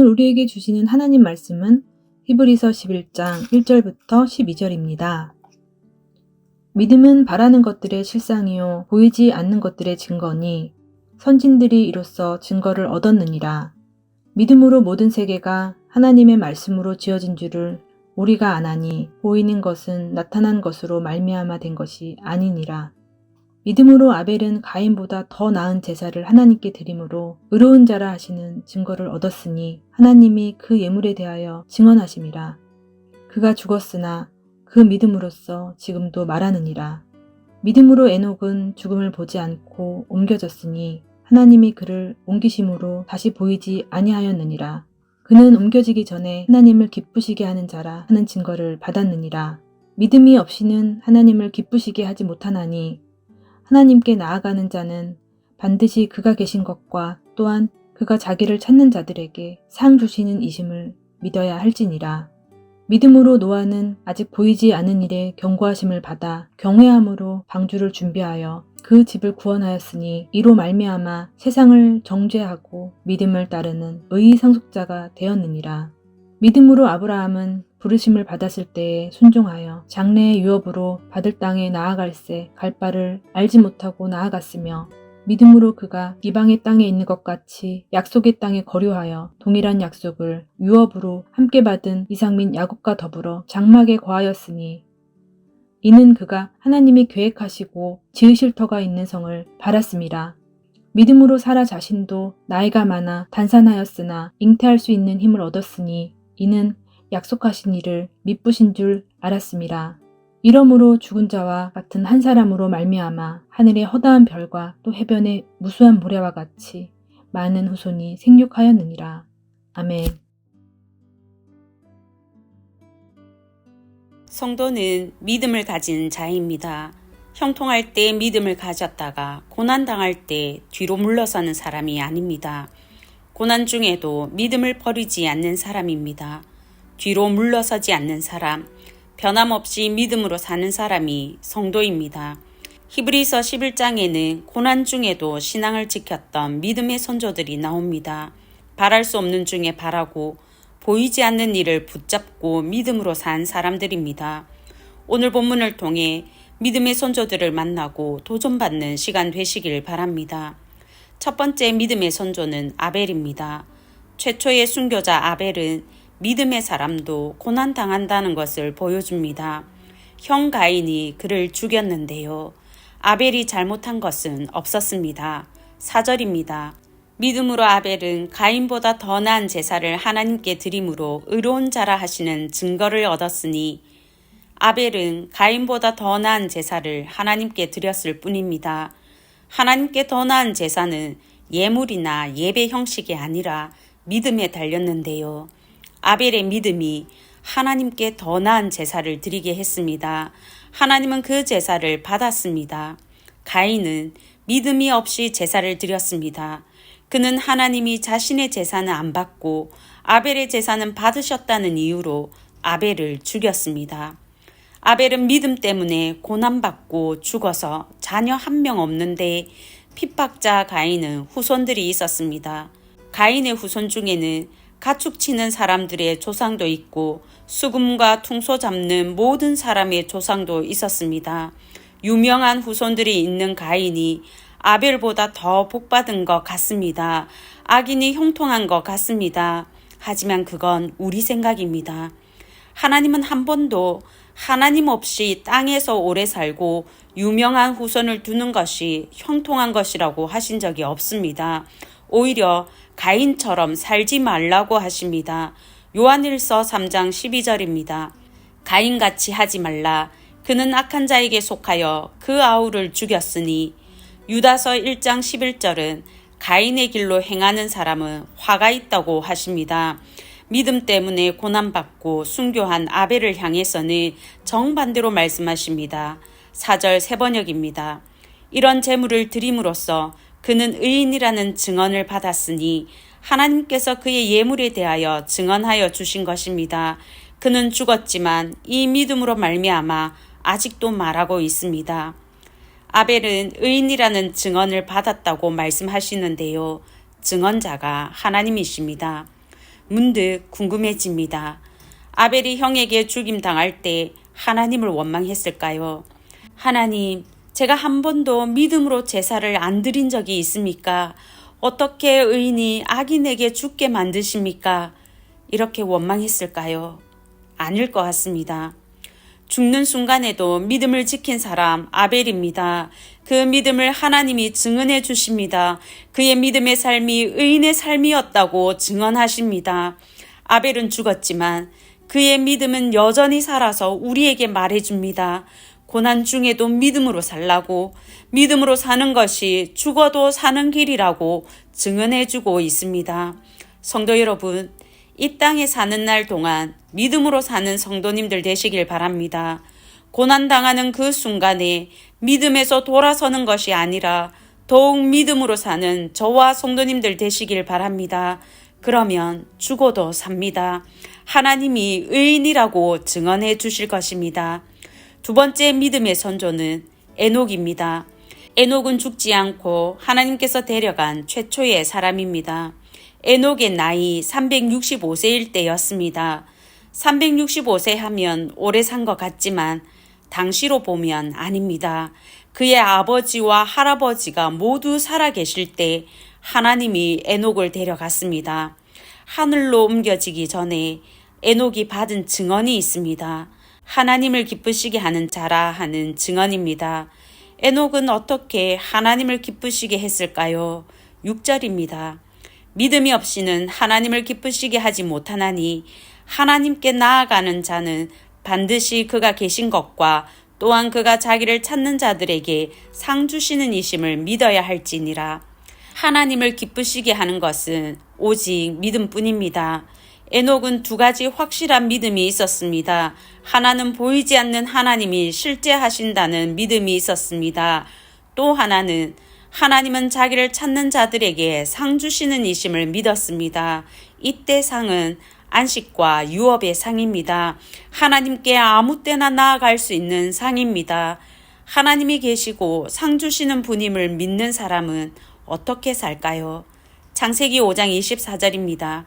오늘 우리에게 주시는 하나님 말씀은 히브리서 11장 1절부터 12절입니다. 믿음은 바라는 것들의 실상이요 보이지 않는 것들의 증거니 선진들이 이로써 증거를 얻었느니라. 믿음으로 모든 세계가 하나님의 말씀으로 지어진 줄을 우리가 아나니 보이는 것은 나타난 것으로 말미암아 된 것이 아니니라. 믿음으로 아벨은 가인보다 더 나은 제사를 하나님께 드림으로 의로운 자라 하시는 증거를 얻었으니 하나님이 그 예물에 대하여 증언하심이라. 그가 죽었으나 그 믿음으로써 지금도 말하느니라. 믿음으로 에녹은 죽음을 보지 않고 옮겨졌으니 하나님이 그를 옮기심으로 다시 보이지 아니하였느니라. 그는 옮겨지기 전에 하나님을 기쁘시게 하는 자라 하는 증거를 받았느니라. 믿음이 없이는 하나님을 기쁘시게 하지 못하나니 하나님께 나아가는 자는 반드시 그가 계신 것과 또한 그가 자기를 찾는 자들에게 상 주시는 이심을 믿어야 할지니라. 믿음으로 노아는 아직 보이지 않은 일에 경고하심을 받아 경외함으로 방주를 준비하여 그 집을 구원하였으니 이로 말미암아 세상을 정죄하고 믿음을 따르는 의의 상속자가 되었느니라. 믿음으로 아브라함은 부르심을 받았을 때에 순종하여 장래의 유업으로 받을 땅에 나아갈새 갈 바를 알지 못하고 나아갔으며 믿음으로 그가 이방의 땅에 있는 것 같이 약속의 땅에 거류하여 동일한 약속을 유업으로 함께 받은 이삭 및 야곱과 더불어 장막에 거하였으니 이는 그가 하나님이 계획하시고 지으실 터가 있는 성을 바랐음이라. 믿음으로 사라 자신도 나이가 많아 단산하였으나 잉태할 수 있는 힘을 얻었으니 이는 약속하신 이를 미쁘신 줄 알았음이라. 이러므로 죽은 자와 같은 한 사람으로 말미암아 하늘의 허다한 별과 또 해변의 무수한 모래와 같이 많은 후손이 생육하였느니라. 아멘. 성도는 믿음을 가진 자입니다. 형통할 때 믿음을 가졌다가 고난당할 때 뒤로 물러서는 사람이 아닙니다. 고난 중에도 믿음을 버리지 않는 사람입니다. 뒤로 물러서지 않는 사람, 변함없이 믿음으로 사는 사람이 성도입니다. 히브리서 11장에는 고난 중에도 신앙을 지켰던 믿음의 선조들이 나옵니다. 바랄 수 없는 중에 바라고 보이지 않는 일을 붙잡고 믿음으로 산 사람들입니다. 오늘 본문을 통해 믿음의 선조들을 만나고 도전받는 시간 되시길 바랍니다. 첫 번째 믿음의 선조는 아벨입니다. 최초의 순교자 아벨은 믿음의 사람도 고난당한다는 것을 보여줍니다. 형 가인이 그를 죽였는데요. 아벨이 잘못한 것은 없었습니다. 4절입니다. 믿음으로 아벨은 가인보다 더 나은 제사를 하나님께 드림으로 의로운 자라 하시는 증거를 얻었으니 아벨은 가인보다 더 나은 제사를 하나님께 드렸을 뿐입니다. 하나님께 더 나은 제사는 예물이나 예배 형식이 아니라 믿음에 달렸는데요. 아벨의 믿음이 하나님께 더 나은 제사를 드리게 했습니다. 하나님은 그 제사를 받았습니다. 가인은 믿음이 없이 제사를 드렸습니다. 그는 하나님이 자신의 제사는 안 받고 아벨의 제사는 받으셨다는 이유로 아벨을 죽였습니다. 아벨은 믿음 때문에 고난받고 죽어서 자녀 한 명 없는데 핍박자 가인은 후손들이 있었습니다. 가인의 후손 중에는 가축 치는 사람들의 조상도 있고 수금과 퉁소 잡는 모든 사람의 조상도 있었습니다. 유명한 후손들이 있는 가인이 아벨보다 더 복받은 것 같습니다. 악인이 형통한 것 같습니다. 하지만 그건 우리 생각입니다. 하나님은 한 번도 하나님 없이 땅에서 오래 살고 유명한 후손을 두는 것이 형통한 것이라고 하신 적이 없습니다. 오히려 가인처럼 살지 말라고 하십니다. 요한일서 3장 12절입니다. 가인같이 하지 말라. 그는 악한 자에게 속하여 그 아우를 죽였으니 유다서 1장 11절은 가인의 길로 행하는 사람은 화가 있다고 하십니다. 믿음 때문에 고난받고 순교한 아벨을 향해서는 정반대로 말씀하십니다. 4절 세번역입니다. 이런 제물을 드림으로써 그는 의인이라는 증언을 받았으니 하나님께서 그의 예물에 대하여 증언하여 주신 것입니다. 그는 죽었지만 이 믿음으로 말미암아 아직도 말하고 있습니다. 아벨은 의인이라는 증언을 받았다고 말씀하시는데요. 증언자가 하나님이십니다. 문득 궁금해집니다. 아벨이 형에게 죽임당할 때 하나님을 원망했을까요? 하나님, 제가 한 번도 믿음으로 제사를 안 드린 적이 있습니까? 어떻게 의인이 악인에게 죽게 만드십니까? 이렇게 원망했을까요? 아닐 것 같습니다. 죽는 순간에도 믿음을 지킨 사람 아벨입니다. 그 믿음을 하나님이 증언해 주십니다. 그의 믿음의 삶이 의인의 삶이었다고 증언하십니다. 아벨은 죽었지만 그의 믿음은 여전히 살아서 우리에게 말해줍니다. 고난 중에도 믿음으로 살라고, 믿음으로 사는 것이 죽어도 사는 길이라고 증언해주고 있습니다. 성도 여러분, 이 땅에 사는 날 동안 믿음으로 사는 성도님들 되시길 바랍니다. 고난당하는 그 순간에 믿음에서 돌아서는 것이 아니라 더욱 믿음으로 사는 저와 성도님들 되시길 바랍니다. 그러면 죽어도 삽니다. 하나님이 의인이라고 증언해 주실 것입니다. 두 번째 믿음의 선조는 에녹입니다. 에녹은 죽지 않고 하나님께서 데려간 최초의 사람입니다. 에녹의 나이 365세일 때였습니다. 365세 하면 오래 산 것 같지만 당시로 보면 아닙니다. 그의 아버지와 할아버지가 모두 살아계실 때 하나님이 에녹을 데려갔습니다. 하늘로 옮겨지기 전에 에녹이 받은 증언이 있습니다. 하나님을 기쁘시게 하는 자라 하는 증언입니다. 에녹은 어떻게 하나님을 기쁘시게 했을까요? 6절입니다. 믿음이 없이는 하나님을 기쁘시게 하지 못하나니 하나님께 나아가는 자는 반드시 그가 계신 것과 또한 그가 자기를 찾는 자들에게 상 주시는 이심을 믿어야 할지니라. 하나님을 기쁘시게 하는 것은 오직 믿음뿐입니다. 에녹은 두 가지 확실한 믿음이 있었습니다. 하나는 보이지 않는 하나님이 실제하신다는 믿음이 있었습니다. 또 하나는 하나님은 자기를 찾는 자들에게 상 주시는 이심을 믿었습니다. 이때 상은 안식과 유업의 상입니다. 하나님께 아무 때나 나아갈 수 있는 상입니다. 하나님이 계시고 상 주시는 분임을 믿는 사람은 어떻게 살까요? 창세기 5장 24절입니다.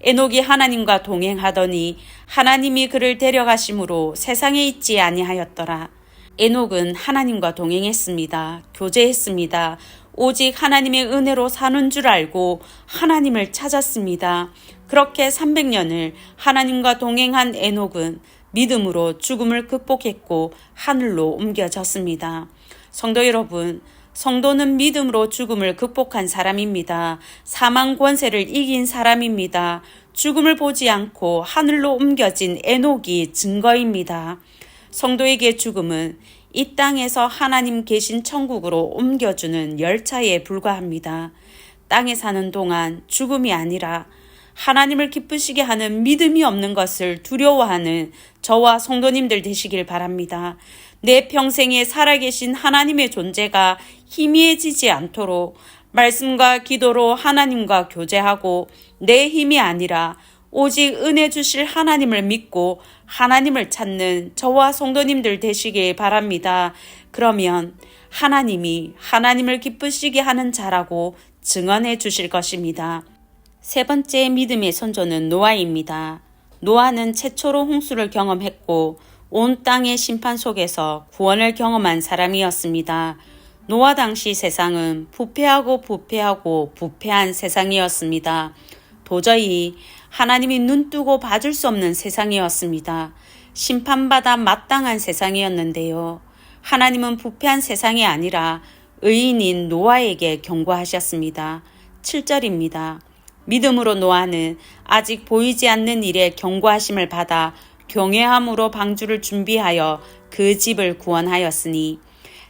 에녹이 하나님과 동행하더니 하나님이 그를 데려가심으로 세상에 있지 아니하였더라. 에녹은 하나님과 동행했습니다. 교제했습니다. 오직 하나님의 은혜로 사는 줄 알고 하나님을 찾았습니다. 그렇게 300년을 하나님과 동행한 에녹은 믿음으로 죽음을 극복했고 하늘로 옮겨졌습니다. 성도 여러분, 성도는 믿음으로 죽음을 극복한 사람입니다. 사망 권세를 이긴 사람입니다. 죽음을 보지 않고 하늘로 옮겨진 에녹이 증거입니다. 성도에게 죽음은 이 땅에서 하나님 계신 천국으로 옮겨주는 열차에 불과합니다. 땅에 사는 동안 죽음이 아니라 하나님을 기쁘시게 하는 믿음이 없는 것을 두려워하는 저와 성도님들 되시길 바랍니다. 내 평생에 살아계신 하나님의 존재가 희미해지지 않도록 말씀과 기도로 하나님과 교제하고 내 힘이 아니라 오직 은혜 주실 하나님을 믿고 하나님을 찾는 저와 성도님들 되시길 바랍니다. 그러면 하나님이 하나님을 기쁘시게 하는 자라고 증언해 주실 것입니다. 세 번째 믿음의 선조는 노아입니다. 노아는 최초로 홍수를 경험했고 온 땅의 심판 속에서 구원을 경험한 사람이었습니다. 노아 당시 세상은 부패하고 부패한 세상이었습니다. 도저히 하나님이 눈뜨고 봐줄 수 없는 세상이었습니다. 심판받아 마땅한 세상이었는데요. 하나님은 부패한 세상이 아니라 의인인 노아에게 경고하셨습니다. 7절입니다. 믿음으로 노아는 아직 보이지 않는 일에 경고하심을 받아 경외함으로 방주를 준비하여 그 집을 구원하였으니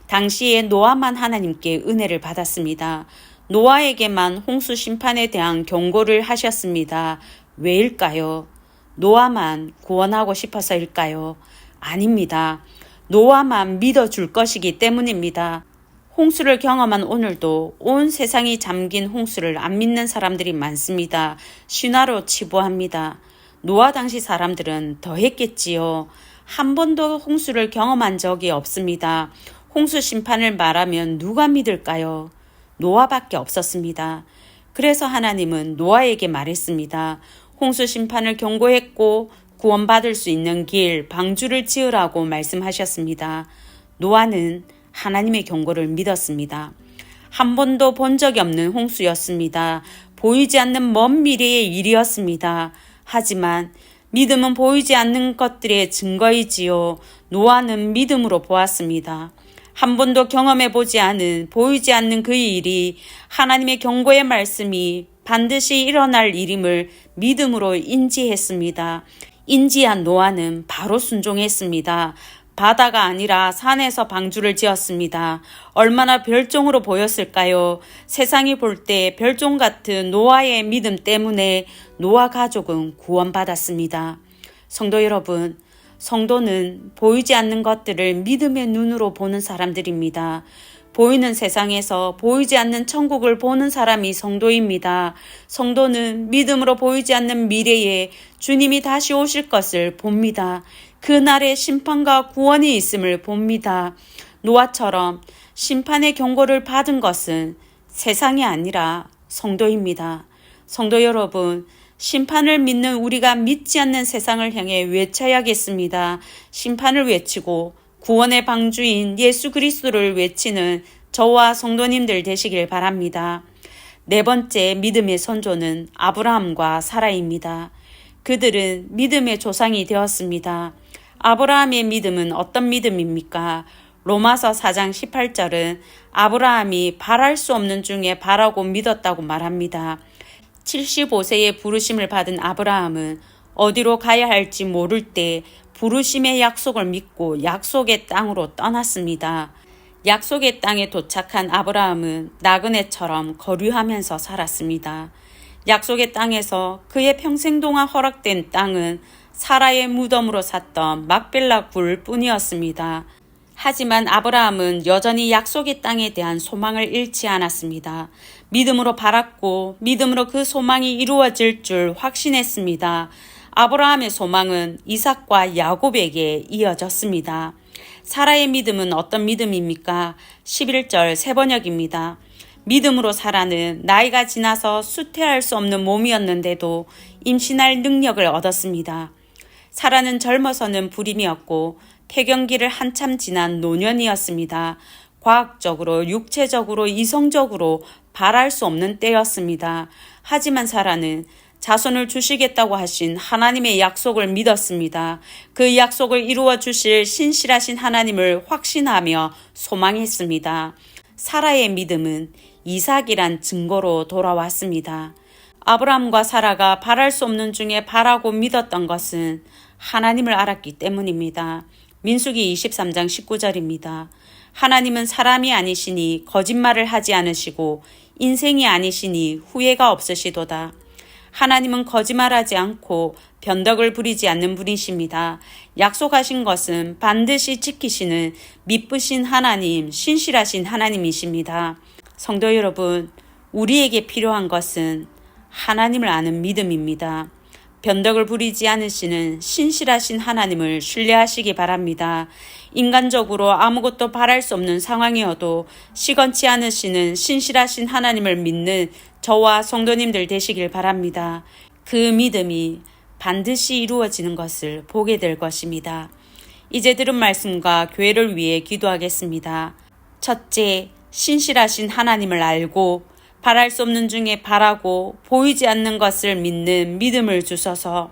당시에 노아만 하나님께 은혜를 받았습니다. 노아에게만 홍수 심판에 대한 경고를 하셨습니다. 왜일까요? 노아만 구원하고 싶어서일까요? 아닙니다. 노아만 믿어줄 것이기 때문입니다. 홍수를 경험한 오늘도 온 세상이 잠긴 홍수를 안 믿는 사람들이 많습니다. 신화로 치부합니다. 노아 당시 사람들은 더 했겠지요. 한 번도 홍수를 경험한 적이 없습니다. 홍수 심판을 말하면 누가 믿을까요? 노아밖에 없었습니다. 그래서 하나님은 노아에게 말했습니다. 홍수 심판을 경고했고 구원받을 수 있는 길, 방주를 지으라고 말씀하셨습니다. 노아는 하나님의 경고를 믿었습니다. 한 번도 본 적이 없는 홍수였습니다. 보이지 않는 먼 미래의 일이었습니다. 하지만 믿음은 보이지 않는 것들의 증거이지요. 노아는 믿음으로 보았습니다. 한 번도 경험해 보지 않은, 보이지 않는 그의 일이 하나님의 경고의 말씀이 반드시 일어날 일임을 믿음으로 인지했습니다. 인지한 노아는 바로 순종했습니다. 바다가 아니라 산에서 방주를 지었습니다. 얼마나 별종으로 보였을까요? 세상이 볼 때 별종 같은 노아의 믿음 때문에 노아 가족은 구원받았습니다. 성도 여러분, 성도는 보이지 않는 것들을 믿음의 눈으로 보는 사람들입니다. 보이는 세상에서 보이지 않는 천국을 보는 사람이 성도입니다. 성도는 믿음으로 보이지 않는 미래에 주님이 다시 오실 것을 봅니다. 그날의 심판과 구원이 있음을 봅니다. 노아처럼 심판의 경고를 받은 것은 세상이 아니라 성도입니다. 성도 여러분, 심판을 믿는 우리가 믿지 않는 세상을 향해 외쳐야겠습니다. 심판을 외치고 구원의 방주인 예수 그리스도를 외치는 저와 성도님들 되시길 바랍니다. 네 번째 믿음의 선조는 아브라함과 사라입니다. 그들은 믿음의 조상이 되었습니다. 아브라함의 믿음은 어떤 믿음입니까? 로마서 4장 18절은 아브라함이 바랄 수 없는 중에 바라고 믿었다고 말합니다. 75세의 부르심을 받은 아브라함은 어디로 가야 할지 모를 때 부르심의 약속을 믿고 약속의 땅으로 떠났습니다. 약속의 땅에 도착한 아브라함은 나그네처럼 거류하면서 살았습니다. 약속의 땅에서 그의 평생 동안 허락된 땅은 사라의 무덤으로 샀던 막벨라 굴 뿐이었습니다. 하지만 아브라함은 여전히 약속의 땅에 대한 소망을 잃지 않았습니다. 믿음으로 바랐고 믿음으로 그 소망이 이루어질 줄 확신했습니다. 아브라함의 소망은 이삭과 야곱에게 이어졌습니다. 사라의 믿음은 어떤 믿음입니까? 11절 세번역입니다. 믿음으로 사라는 나이가 지나서 수태할 수 없는 몸이었는데도 임신할 능력을 얻었습니다. 사라는 젊어서는 불임이었고 폐경기를 한참 지난 노년이었습니다. 과학적으로, 육체적으로, 이성적으로 바랄 수 없는 때였습니다. 하지만 사라는 자손을 주시겠다고 하신 하나님의 약속을 믿었습니다. 그 약속을 이루어 주실 신실하신 하나님을 확신하며 소망했습니다. 사라의 믿음은 이삭이란 증거로 돌아왔습니다. 아브라함과 사라가 바랄 수 없는 중에 바라고 믿었던 것은 하나님을 알았기 때문입니다. 민수기 23장 19절입니다. 하나님은 사람이 아니시니 거짓말을 하지 않으시고 인생이 아니시니 후회가 없으시도다. 하나님은 거짓말하지 않고 변덕을 부리지 않는 분이십니다. 약속하신 것은 반드시 지키시는 미쁘신 하나님, 신실하신 하나님이십니다. 성도 여러분, 우리에게 필요한 것은 하나님을 아는 믿음입니다. 변덕을 부리지 않으시는 신실하신 하나님을 신뢰하시기 바랍니다. 인간적으로 아무것도 바랄 수 없는 상황이어도 시건치 않으시는 신실하신 하나님을 믿는 저와 성도님들 되시길 바랍니다. 그 믿음이 반드시 이루어지는 것을 보게 될 것입니다. 이제 들은 말씀과 교회를 위해 기도하겠습니다. 첫째, 신실하신 하나님을 알고 바랄 수 없는 중에 바라고 보이지 않는 것을 믿는 믿음을 주소서.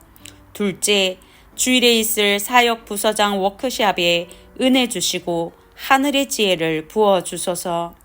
둘째, 주일에 있을 사역 부서장 워크숍에 은혜 주시고 하늘의 지혜를 부어 주소서.